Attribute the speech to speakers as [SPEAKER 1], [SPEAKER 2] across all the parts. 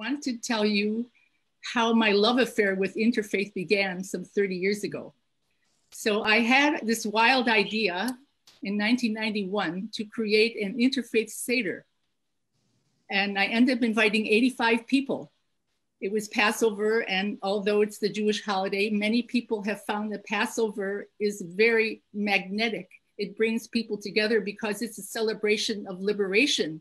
[SPEAKER 1] want to tell you how my love affair with interfaith began some 30 years ago. So I had this wild idea in 1991 to create an interfaith Seder. And I ended up inviting 85 people. It was Passover, and although it's the Jewish holiday, many people have found that Passover is very magnetic. It brings people together because it's a celebration of liberation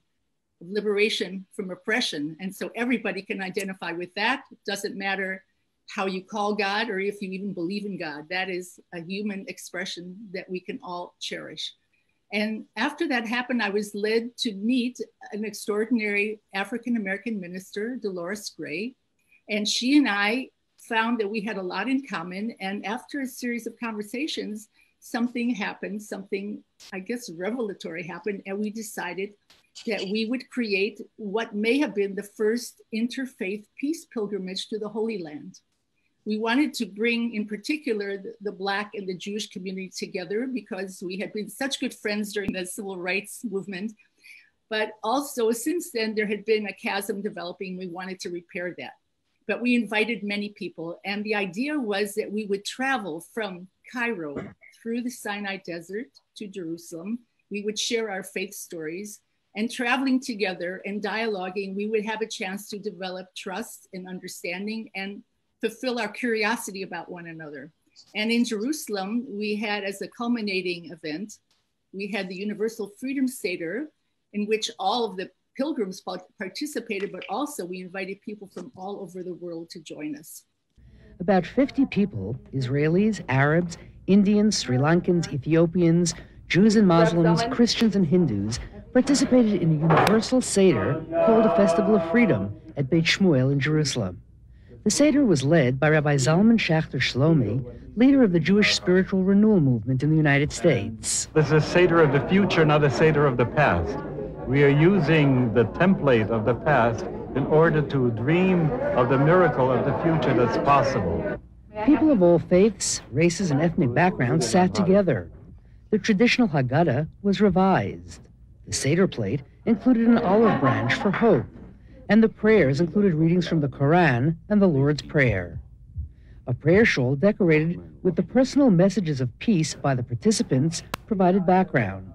[SPEAKER 1] from oppression. And so everybody can identify with that. It doesn't matter how you call God or if you even believe in God. That is a human expression that we can all cherish. And after that happened, I was led to meet an extraordinary African-American minister, Delores Gray. And she and I found that we had a lot in common. And after a series of conversations, something happened, something, I guess, revelatory happened. And we decided that we would create what may have been the first interfaith peace pilgrimage to the Holy Land. We wanted to bring, in particular, the Black and the Jewish community together because we had been such good friends during the civil rights movement. But also, since then, there had been a chasm developing. We wanted to repair that. But we invited many people. And the idea was that we would travel from Cairo through the Sinai Desert to Jerusalem. We would share our faith stories. And traveling together and dialoguing, we would have a chance to develop trust and understanding and fulfill our curiosity about one another. And in Jerusalem, we had, as a culminating event, we had the Universal Freedom Seder, in which all of the pilgrims participated, but also we invited people from all over the world to join us.
[SPEAKER 2] About 50 people, Israelis, Arabs, Indians, Sri Lankans, Ethiopians, Jews and Muslims, Christians and Hindus, participated in a universal Seder called a Festival of Freedom at Beit Shmuel in Jerusalem. The Seder was led by Rabbi Zalman Schachter-Shalomi, leader of the Jewish spiritual renewal movement in the United States.
[SPEAKER 3] This is a Seder of the future, not a Seder of the past. We are using the template of the past in order to dream of the miracle of the future that's possible.
[SPEAKER 2] People of all faiths, races, and ethnic backgrounds sat together. The traditional Haggadah was revised. The Seder plate included an olive branch for hope, and the prayers included readings from the Quran and the Lord's Prayer. A prayer shawl decorated with the personal messages of peace by the participants provided background.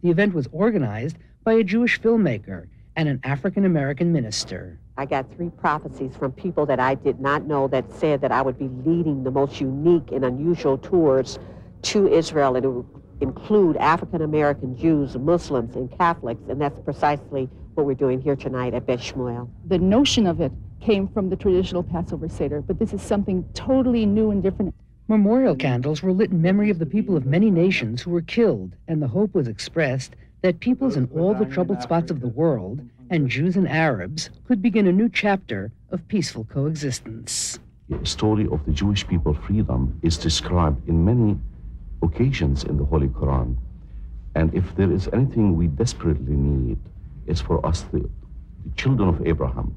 [SPEAKER 2] The event was organized by a Jewish filmmaker and an African-American minister.
[SPEAKER 4] I got 3 prophecies from people that I did not know that said that I would be leading the most unique and unusual tours to Israel, and it would include African-American Jews, Muslims, and Catholics, and that's precisely what we're doing here tonight at Beit Shmuel.
[SPEAKER 5] The notion of it came from the traditional Passover Seder, but this is something totally new and different.
[SPEAKER 2] Memorial candles were lit in memory of the people of many nations who were killed, and the hope was expressed that peoples in all the troubled spots of the world, and Jews and Arabs, could begin a new chapter of peaceful coexistence.
[SPEAKER 6] The story of the Jewish people freedom is described in many occasions in the Holy Quran. And if there is anything we desperately need, it's for us, the children of Abraham,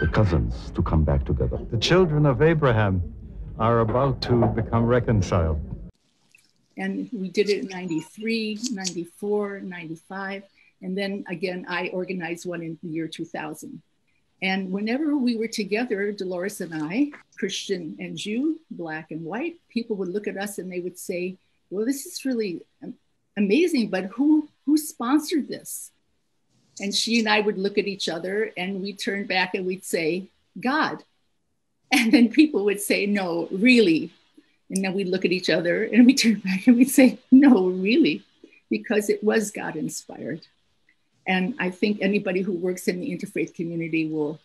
[SPEAKER 6] the cousins, to come back together.
[SPEAKER 3] The children of Abraham are about to become reconciled.
[SPEAKER 1] And we did it in 93, 94, 95. And then again, I organized one in the year 2000. And whenever we were together, Dolores and I, Christian and Jew, Black and white, people would look at us and they would say, well, this is really amazing, but who sponsored this? And she and I would look at each other and we'd turn back and we'd say, God. And then people would say, no, really. And then we'd look at each other and we'd turn back and we'd say, no, really, because it was God inspired. And I think anybody who works in the interfaith community will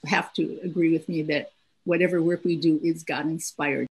[SPEAKER 1] have to agree with me that whatever work we do is God inspired.